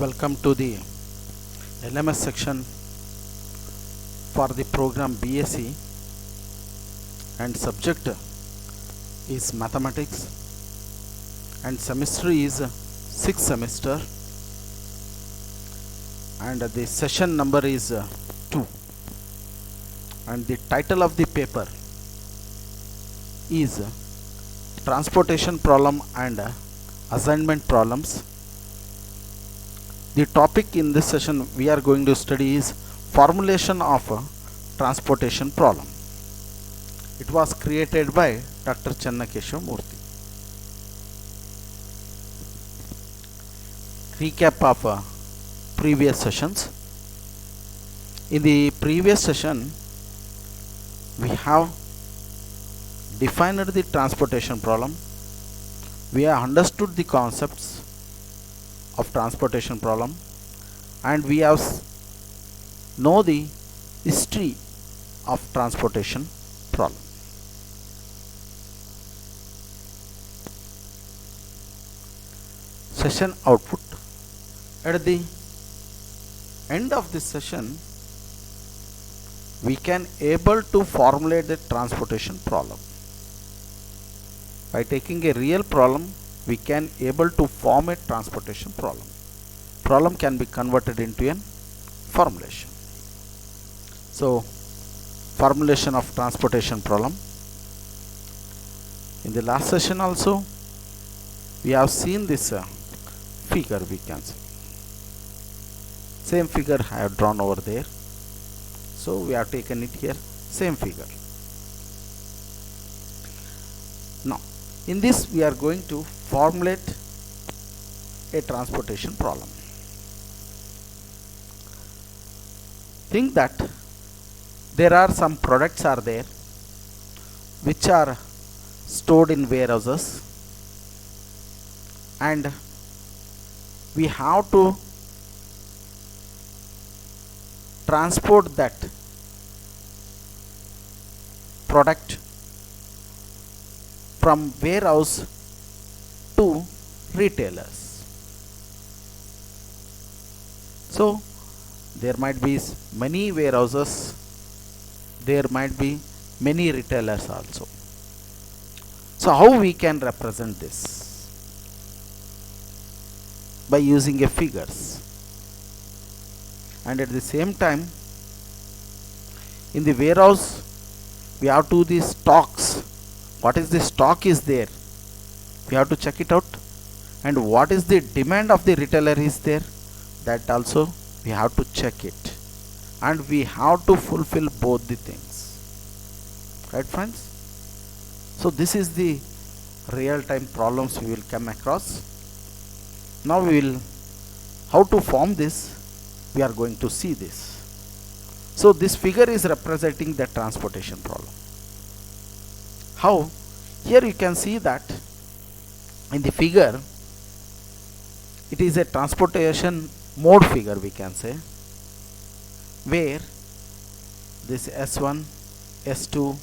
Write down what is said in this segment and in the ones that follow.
Welcome to the LMS section for the program BSc, and subject is mathematics, and semester is 6th semester, and the session number is 2, and the title of the paper is transportation problem and assignment problems. The topic in this session we are going to study is formulation of a transportation problem. It was created by Dr. Chennakeshav Murthy. Recap of previous sessions. In the previous session, we have defined the transportation problem. We have understood the concepts of transportation problem, and we have know the history of transportation problem. Session output. At the end of this session, we can able to formulate the transportation problem. By taking a real problem, we can able to form a transportation problem. Problem can be converted into a formulation. So, formulation of transportation problem. In the last session also, we have seen this figure, we can see. Same figure I have drawn over there. So, we have taken it here, same figure. Now, in this we are going to formulate a transportation problem. Think that there are some products are there which are stored in warehouses, and we have to transport that product from warehouse to retailers. So there might be many warehouses, there might be many retailers also. So how we can represent this? By using a figures. And at the same time, in the warehouse we have to the stocks. What is the stock is there, we have to check it out, and what is the demand of the retailer is there, that also we have to check it, and we have to fulfill both the things, right friends? So this is the real time problems we will come across. Now we will, how to form this, we are going to see this. So this figure is representing the transportation problem. How? Here you can see that in the figure it is a transportation mode figure, we can say, where this S1, S2,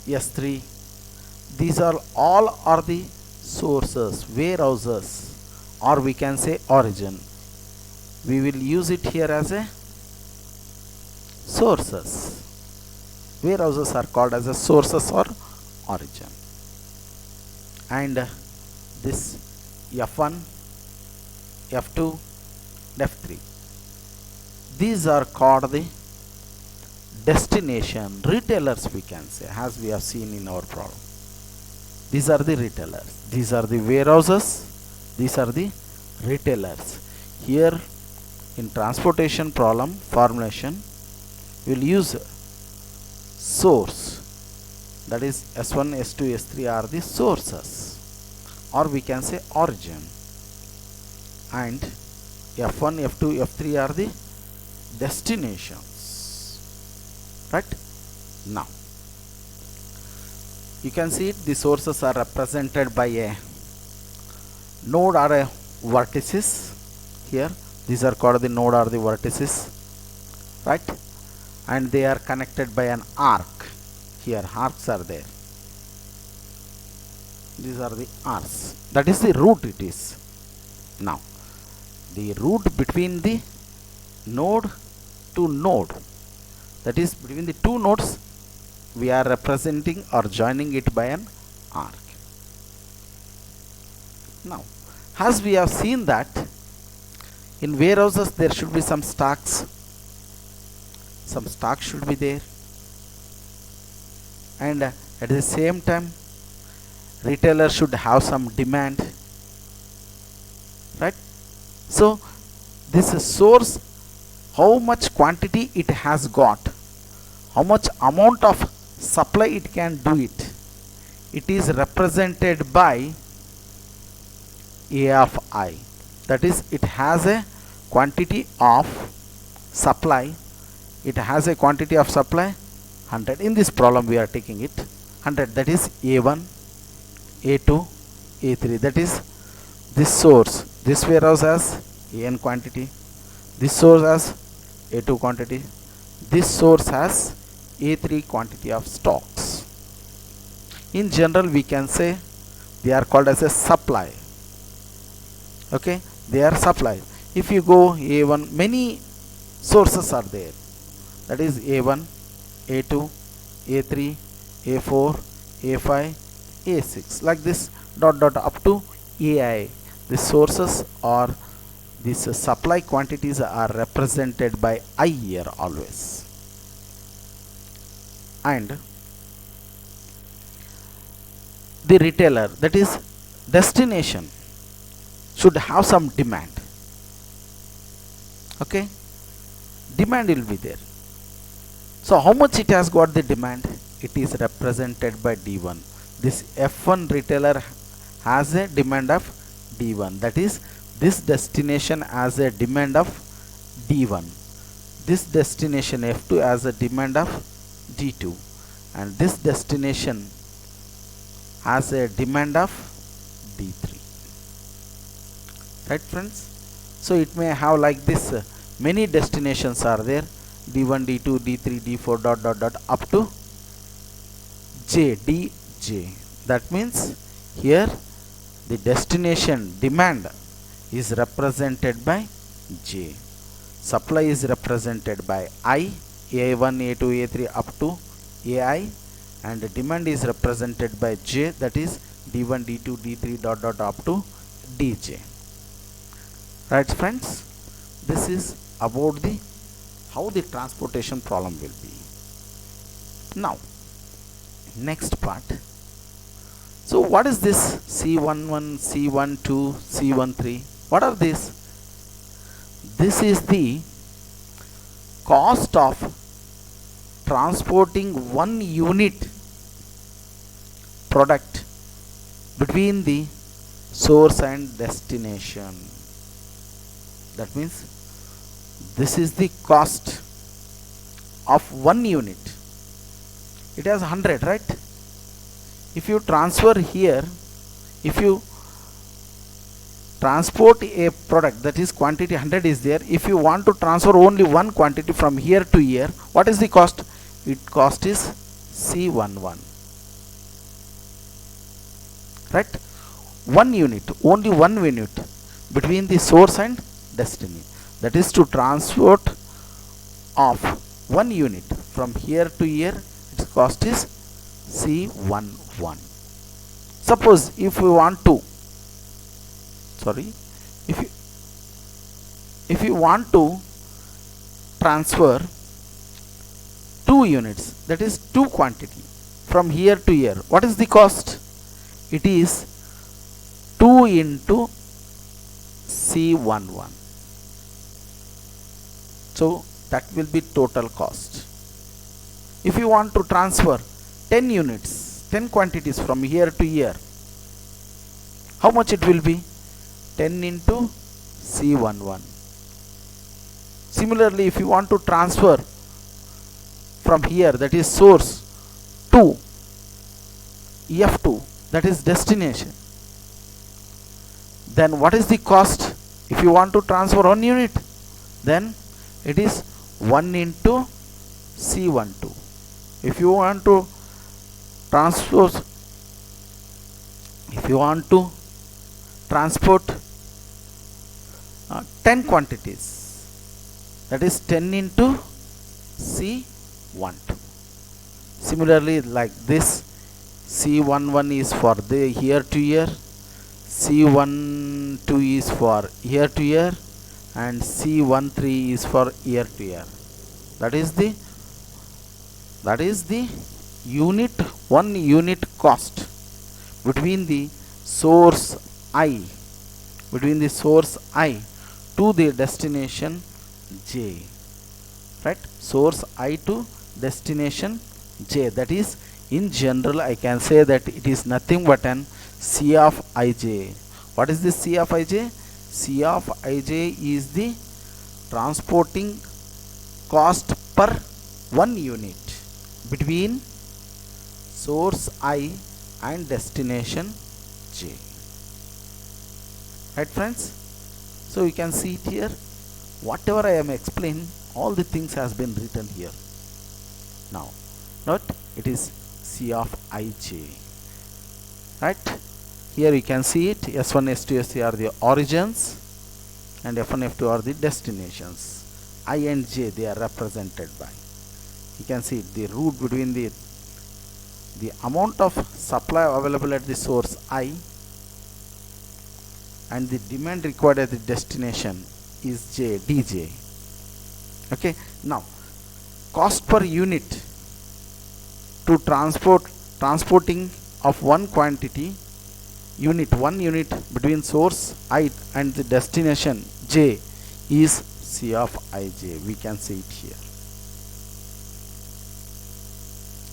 S3, these are all are the sources, warehouses, or we can say origin. We will use it here as a sources. Warehouses are called as a sources or origin. And this F1, F2, F3, these are called the destination retailers, we can say, as we have seen in our problem. These are the retailers, these are the warehouses, these are the retailers. Here in transportation problem formulation, we will use source, that is S1, S2, S3 are the sources, or we can say origin, and F1, F2, F3 are the destinations, right? Now you can see it, the sources are represented by a node or a vertices. Here these are called the node or the vertices, right? And they are connected by an arc. Here arcs are there. These are the arcs. That is the route it is. Now the route between the node to node, that is between the two nodes, we are representing or joining it by an arc. Now, as we have seen that in warehouses there should be some stocks should be there, and at the same time retailer should have some demand, right? So this is source, how much quantity it has got, how much amount of supply it can do it is represented by A of I. That is, it has a quantity of supply. It has a quantity of supply 100. In this problem we are taking it 100. That is A1, A2, A3. That is, this source, this warehouse has AN quantity, this source has A2 quantity, this source has A3 quantity of stocks. In general we can say they are called as a supply. Okay, they are supply. If you go A1, many sources are there. That is A1, A2, A3, A4, A5, A6, like this dot dot up to AI. The sources or these supply quantities are represented by I here always. And the retailer, that is destination, should have some demand. Okay, demand will be there. So how much it has got the demand? It is represented by D1. This F1 retailer has a demand of D1. That is, this destination has a demand of D1. This destination F2 has a demand of D2. And this destination has a demand of D3. Right, friends? So it may have like this, many destinations are there, D1, D2, D3, D4 dot dot dot up to J, Dj. That means here the destination demand is represented by J, supply is represented by I, A1, A2, A3 up to AI, and the demand is represented by J, that is D1, D2, D3 dot dot up to Dj. Right, friends? This is about the how the transportation problem will be. Now, next part. So what is this C11, C12, C13? What are these? This is the cost of transporting one unit product between the source and destination. That means this is the cost of one unit. It has 100, right? If you transfer here, if you transport a product, that is quantity 100 is there. If you want to transfer only one quantity from here to here, what is the cost? It cost is C11. Right? One unit, only one unit between the source and destiny. That is, to transport of one unit from here to here, its cost is C11. Suppose if we want to, if you want to transfer 2 units, that is 2 quantity from here to here, what is the cost? It is 2 into C11. So that will be total cost. If you want to transfer 10 units, 10 quantities from here to here, how much it will be? 10 into C11. Similarly, if you want to transfer from here, that is source, to F2, that is destination, then what is the cost? If you want to transfer 1 unit, then it is 1 into C12. If you want to transport 1 10 quantities, that is 10 into C12. Similarly, like this, C11 is for the year to year, C12 is for year to year, and C13 is for year to year. That is the unit, one unit cost between the source I, to the destination J, right? Source I to destination J, that is, in general I can say that it is nothing but an C of ij. What is the C of ij? C of ij is the transporting cost per one unit between source I and destination J. Right, friends? So you can see it here. Whatever I am explaining, all the things has been written here. Now, note it is C of ij. Right? Here you can see it. S1, S2, S3 are the origins, and F1, F2 are the destinations. I and J, they are represented by. You can see the root between the amount of supply available at the source I and the demand required at the destination is J, dj. Okay. Now, cost per unit to transporting of one quantity one unit between source I and the destination J is C of ij. We can see it here.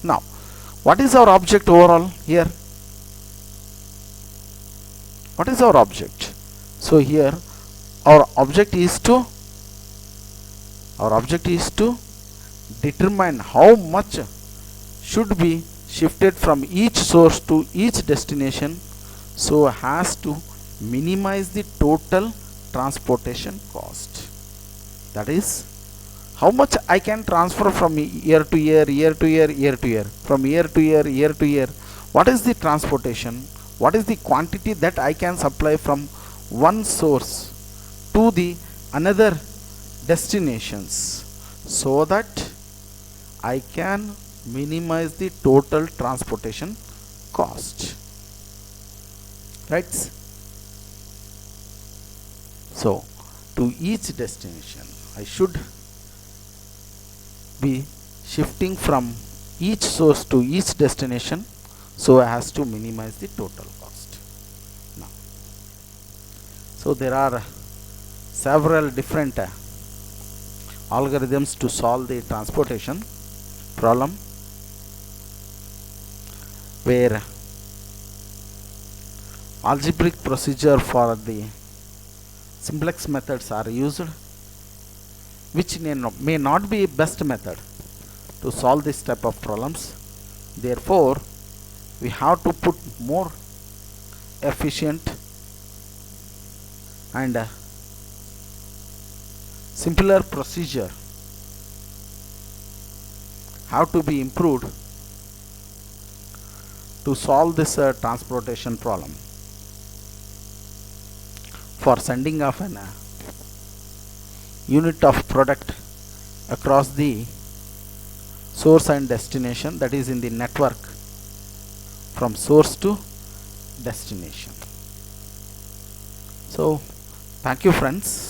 Now, what is our object overall here? What is our object? So here our object is to determine how much should be shifted from each source to each destination, so as to minimize the total transportation cost. That is, how much I can transfer from year to year, from year to year. What is the transportation? What is the quantity that I can supply from one source to the another destinations, so that I can minimize the total transportation cost. Right? So, to each destination, I should be shifting from each source to each destination, so as to minimize the total cost. Now, so there are several different algorithms to solve the transportation problem, where algebraic procedure for the simplex methods are used, which may not be best method to solve this type of problems. Therefore, we have to put more efficient and simpler procedure have to be improved to solve this transportation problem. For sending of an unit of product across the source and destination, that is in the network from source to destination. So, thank you, friends.